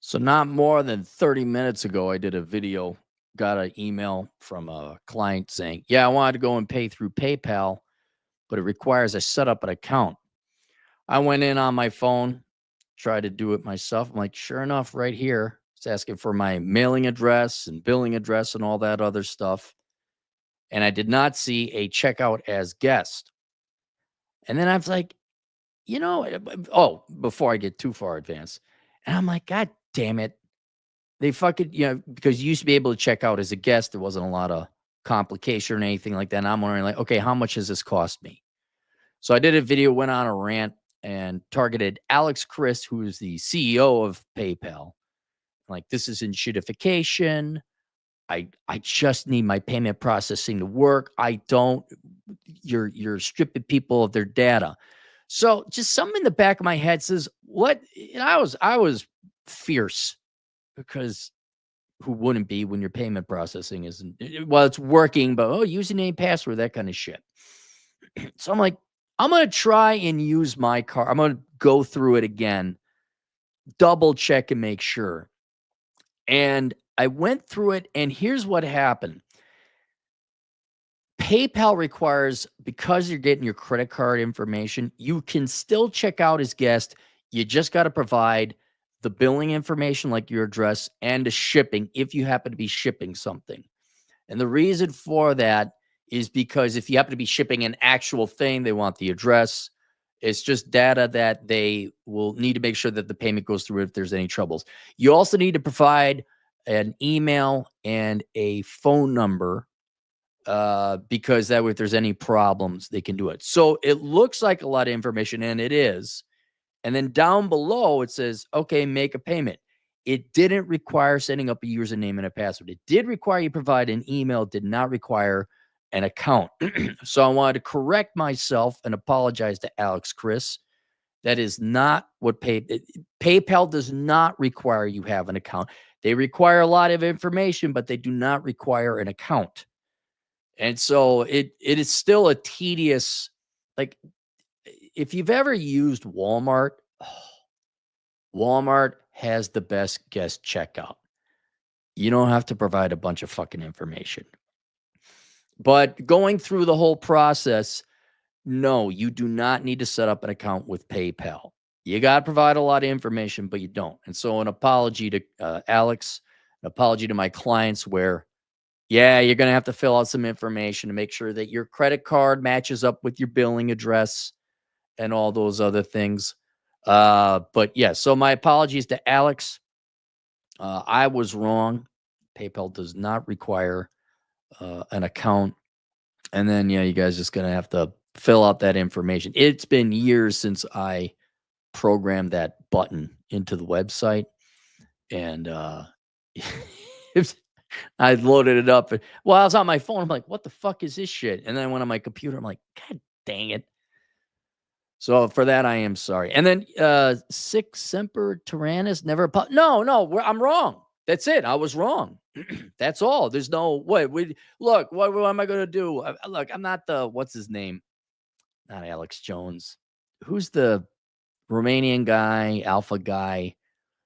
So not more than 30 minutes ago, I did a video, got an email from a client saying, yeah, I wanted to go and pay through PayPal, but it requires I set up an account. I went in on my phone, tried to do it myself. I'm like, sure enough, right here, it's asking for my mailing address and billing address and all that other stuff. And I did not see a checkout as guest. And then I was like, before I get too far advanced, and I'm like, God damn it. They fucking because you used to be able to check out as a guest, there wasn't a lot of complication or anything like that, and I'm wondering, like, "Okay, how much does this cost me?" So I did a video, went on a rant, and targeted Alex Chris, who is the CEO of PayPal. Like, "This is in shitification. I just need my payment processing to work. I don't you're stripping people of their data." So, just something in the back of my head says, "What?" And I was fierce because who wouldn't be when your payment processing isn't well, it's working, but username, password, that kind of shit. So I'm like, I'm gonna try and use my card. I'm gonna go through it again, double check and make sure. And I went through it, and here's what happened. PayPal requires, because you're getting your credit card information, you can still check out as guest. You just got to provide the billing information, like your address, and the shipping if you happen to be shipping something. And the reason for that is because if you happen to be shipping an actual thing, they want the address. It's just data that they will need to make sure that the payment goes through if there's any troubles. You also need to provide an email and a phone number because that way, if there's any problems, they can do it. So it looks like a lot of information, and it is. And then down below, it says, okay, make a payment. It didn't require setting up a username and a password. It did require you provide an email, it did not require an account. So I wanted to correct myself and apologize to Alex Chris. That is not what PayPal does not require you have an account. They require a lot of information, but they do not require an account. And so it is still a tedious, like, if you've ever used Walmart, Walmart has the best guest checkout. You don't have to provide a bunch of fucking information. But going through the whole process, no, you do not need to set up an account with PayPal. You got to provide a lot of information, but you don't. And so, an apology to Alex, an apology to my clients where, yeah, you're going to have to fill out some information to make sure that your credit card matches up with your billing address and all those other things. But yeah, so my apologies to Alex. I was wrong. PayPal does not require an account. And then, yeah, you guys just going to have to fill out that information. It's been years since I programmed that button into the website. And I loaded it up. Well, I was on my phone. I'm like, what the fuck is this shit? And then I went on my computer. I'm like, God dang it. So for that, I am sorry. And then Sic Semper Tyrannis, never. No, I'm wrong. That's it. I was wrong. That's all. There's no way. Look, what am I going to do? Look, I'm not what's his name? Not Alex Jones. Who's the Romanian guy, alpha guy?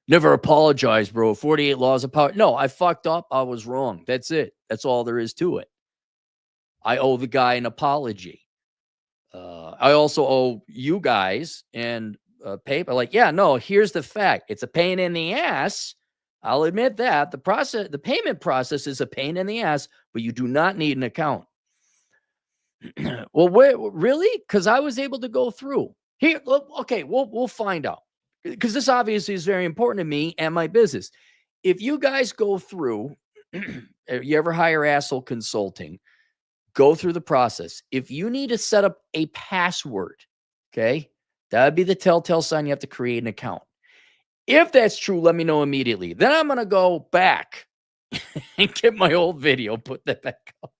Never apologize, bro. 48 laws of power. No, I fucked up. I was wrong. That's it. That's all there is to it. I owe the guy an apology. I also owe you guys and PayPal. Like, yeah, no, here's the fact. It's a pain in the ass. I'll admit that. The payment process is a pain in the ass, but you do not need an account. Well, really? Because I was able to go through. Here, okay, we'll find out. Because this obviously is very important to me and my business. If you guys go through, you ever hire Asshole Consulting, go through the process. If you need to set up a password, okay, that would be the telltale sign you have to create an account. If that's true, let me know immediately. Then I'm going to go back and get my old video, put that back up.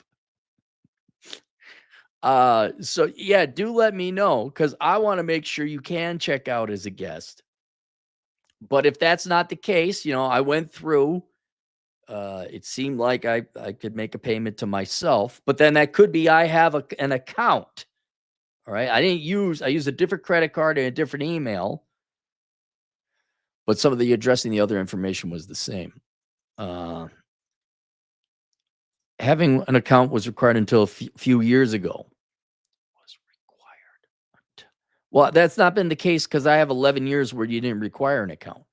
So yeah, do let me know because I want to make sure you can check out as a guest. But if that's not the case, I went through. It seemed like I could make a payment to myself, but then that could be I have an account. All right. I used a different credit card and a different email. but some of the addressing the other information was the same. Having an account was required until a few years ago. Was required. Well, that's not been the case because I have 11 years where you didn't require an account.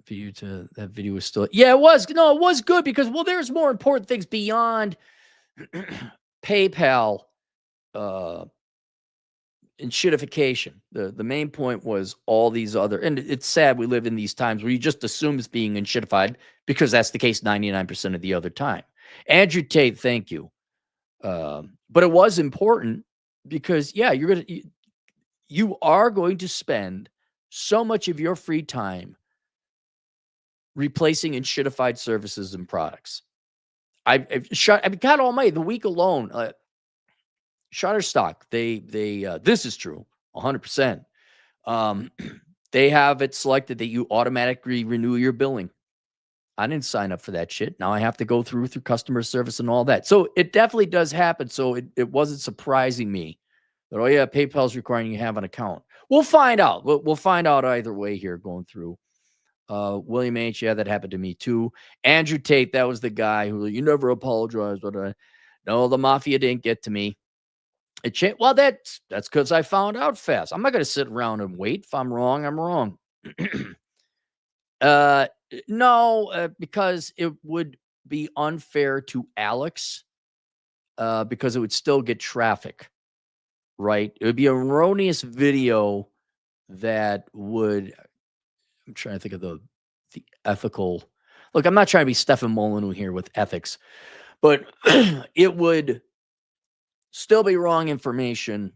View to that video was still, yeah, it was. No, it was good because, well, there's more important things beyond PayPal and shitification. The main point was all these other, and it's sad we live in these times where you just assume it's being shitified because that's the case 99% of the other time. Andrew Tate, thank you. But it was important because, yeah, you are going to spend so much of your free time replacing and shitified services and products. I've God almighty, the week alone, Shutterstock, they this is true, 100%. They have it selected that you automatically renew your billing. I didn't sign up for that shit. Now I have to go through customer service and all that. So it definitely does happen. So it wasn't surprising me that, oh yeah, PayPal's requiring you have an account. We'll find out. We'll find out either way here going through. William H. Yeah, that happened to me too. Andrew Tate, that was the guy who, you never apologized. But no, the mafia didn't get to me. It changed. Well, that's because I found out fast. I'm not going to sit around and wait. If I'm wrong, I'm wrong. No, because it would be unfair to Alex, because it would still get traffic, right? It would be an erroneous video that would. I'm trying to think of the ethical. Look, I'm not trying to be Stefan Molyneux here with ethics, but it would still be wrong information,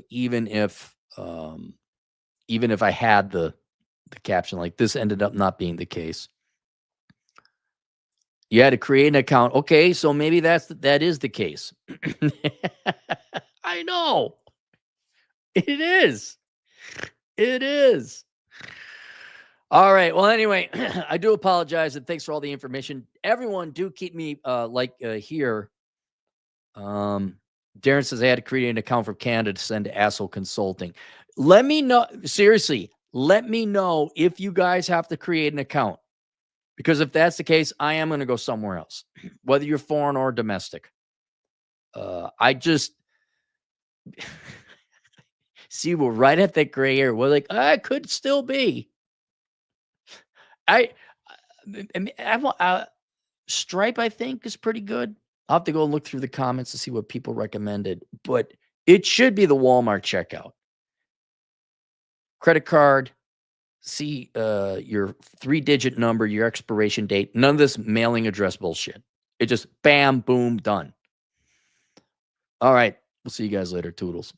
even if I had the caption. Like, this ended up not being the case. You had to create an account. Okay, so maybe that is the case. I know. It is. It is. All right. Well, anyway, I do apologize and thanks for all the information. Everyone, do keep me here. Darren says I had to create an account for Canada to send to Asshole Consulting. Let me know. Seriously, let me know if you guys have to create an account. Because if that's the case, I am going to go somewhere else, whether you're foreign or domestic. I just see we're right at that gray area. We're like, I could still be. Stripe, I think, is pretty good. I'll have to go look through the comments to see what people recommended, but it should be the Walmart checkout. Credit card, see your 3-digit number, your expiration date. None of this mailing address bullshit. It just bam, boom, done. All right. We'll see you guys later. Toodles.